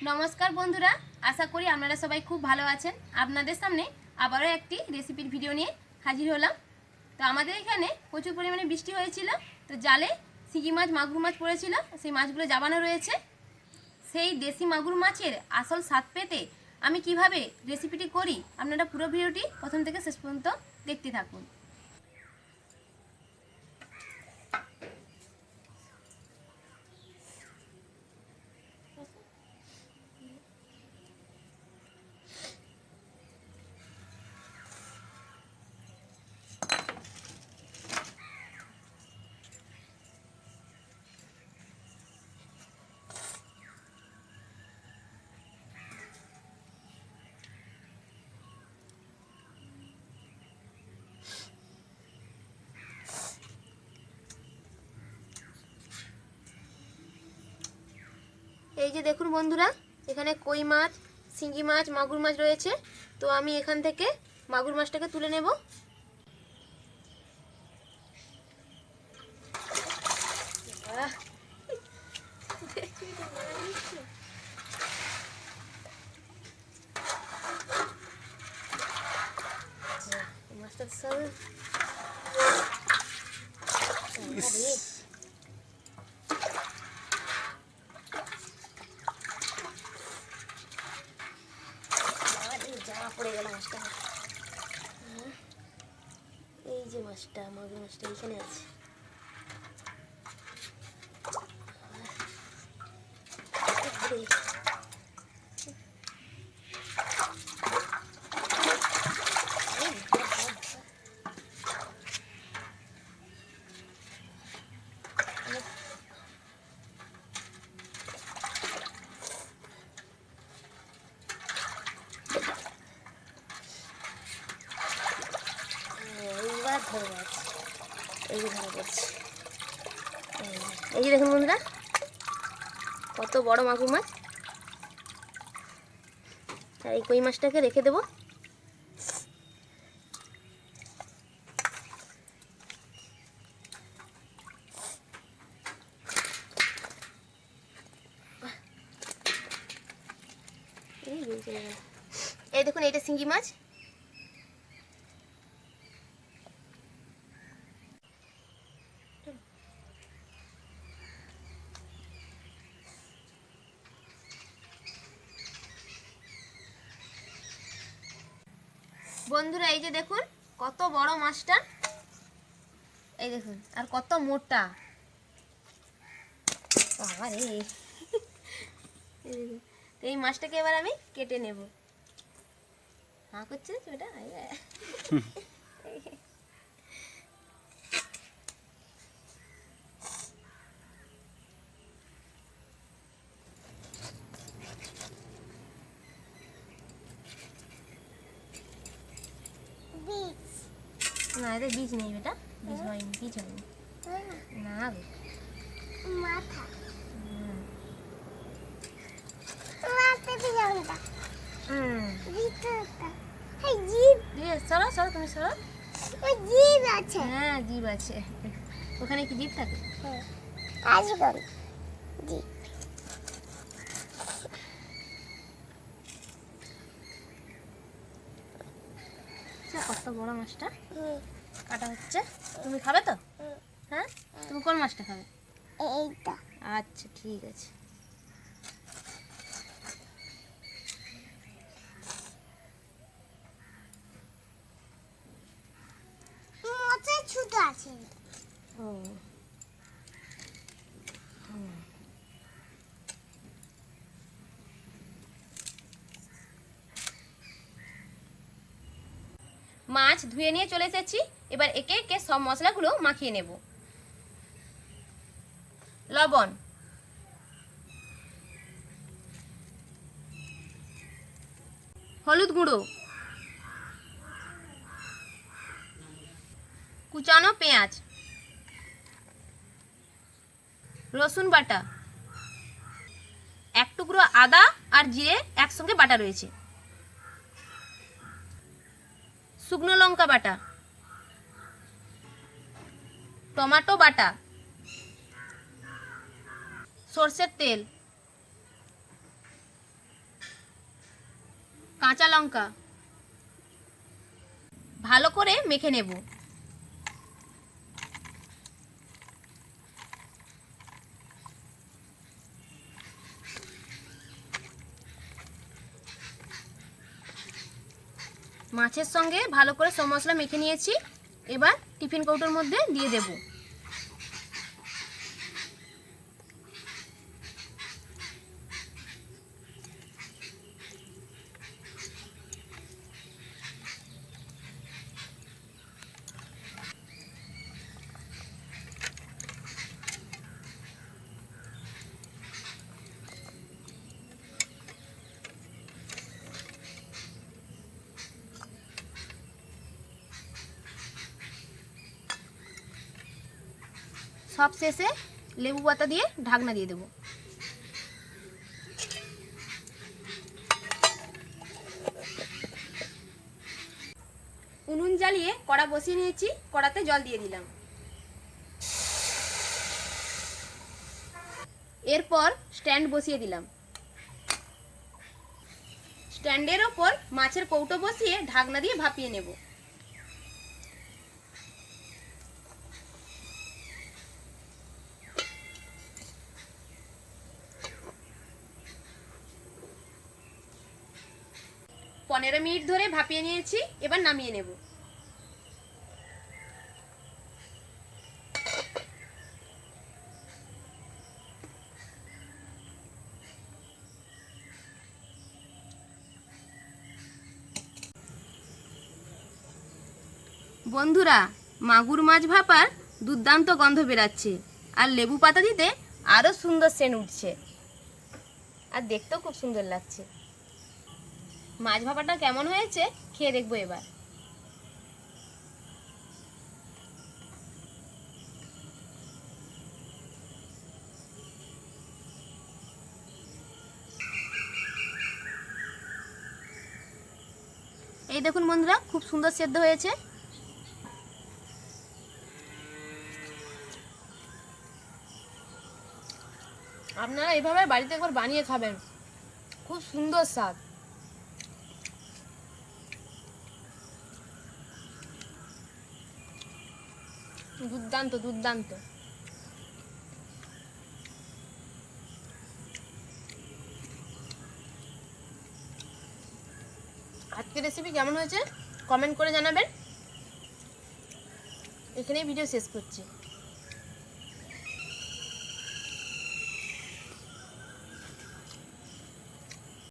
নমস্কার বন্ধুরা, আশা করি আপনারা সবাই খুব ভালো আছেন। আপনাদের সামনে আবারও একটি রেসিপির ভিডিও নিয়ে হাজির হলাম। তো আমাদের এখানে প্রচুর পরিমাণে বৃষ্টি হয়েছিল, তো জালে শিঙি মাছ মাগুর মাছ পড়েছিল, সেই মাছগুলো জাবানো রয়েছে। সেই দেশি মাগুর মাছের আসল স্বাদ পেতে আমি কিভাবে রেসিপিটি করি, আপনারা পুরো ভিডিওটি প্রথম থেকে শেষ পর্যন্ত দেখতে থাকুন। এই যে দেখুন বন্ধুরা, এখানে কই মাছ, শিঙি মাছ, মাগুর মাছ রয়েছে। তো আমি এখান থেকে মাগুর মাছটাকে তুলে নেব। মাছটা সব পড়ে গেল মাছটা। এই যে মাছটা, মাগুর মাছটা এখানে আছে। এই যে ধরা পড়ছে। এই যে দেখুন বন্ধুরা, কত বড় মাগুর মাছ। আর এই কই মাছটাকে রেখে দেবো। এই দেখুন, এইটা শিঙি মাছ। বন্ধুরা এই যে দেখুন কত বড় মাছটা, এই দেখুন, আর কত মোটা। এই মাছটাকে এবার আমি কেটে নেব। হ্যাঁ করছে ওটা। না, এতে বীজ নেই বেটা, বীজ হয়নি, বীজ হয়নি। না মাথা সরো সরো, তুমি সরো। জিভ আছে, হ্যাঁ জিভ আছে। ওখানে কি জিভ থাকে? কত বড় মাছটা কাটা হচ্ছে। তুমি খাবে তো? হ্যাঁ, তুমি কোন মাছটা খাবে? এইটা। আচ্ছা ঠিক আছে। ছোট আছে। ও মাছ ধুয়ে নিয়ে চলে এসেছি। এবার একে একে সব মশলাগুলো মাখিয়ে নেব। লবণ, হলুদ গুঁড়ো, কুচানো পেঁয়াজ, রসুন বাটা, এক টুকরো আদা আর জিরে একসঙ্গে বাটা রয়েছে, শুকনো লঙ্কা বাটা, টমেটো বাটা, সরষের তেল, কাঁচা লঙ্কা ভালো করে মেখে নেব। মাছের সঙ্গে ভালো করে সব মশলা মেখে নিয়েছি। এবার টিফিন কৌটোর মধ্যে দিয়ে দেব। সব শেষে লেবু পাতা দিয়ে ঢাকনা দিয়ে দেব। উনুন জ্বালিয়ে কড়া বসিয়ে নিয়েছি। কড়াতে জল দিয়ে দিলাম। এরপর স্ট্যান্ড বসিয়ে দিলাম। স্ট্যান্ডের ওপর মাছের কৌটো বসিয়ে ঢাকনা দিয়ে ভাপিয়ে নেব। পনেরো মিনিট ধরে ভাপিয়ে নিয়েছি। এবার নামিয়ে নেব। বন্ধুরা, মাগুর মাছ ভাপার দুর্দান্ত গন্ধ বেরাচ্ছে, আর লেবু পাতা দিতে আরও সুন্দর সেন্ট উঠছে, আর দেখতেও খুব সুন্দর লাগছে। মাছ ভাপাটা কেমন হয়েছে খেয়ে দেখবো এবার। এই দেখুন বন্ধুরা, খুব সুন্দর সেদ্ধ হয়েছে। আপনারা এইভাবে বাড়িতে একবার বানিয়ে খাবেন, খুব সুন্দর স্বাদ। দুর্দান্ত দুর্দান্ত। আজকের রেসিপি কেমন হয়েছে কমেন্ট করে জানাবেন। এখানেই ভিডিও শেষ করছি।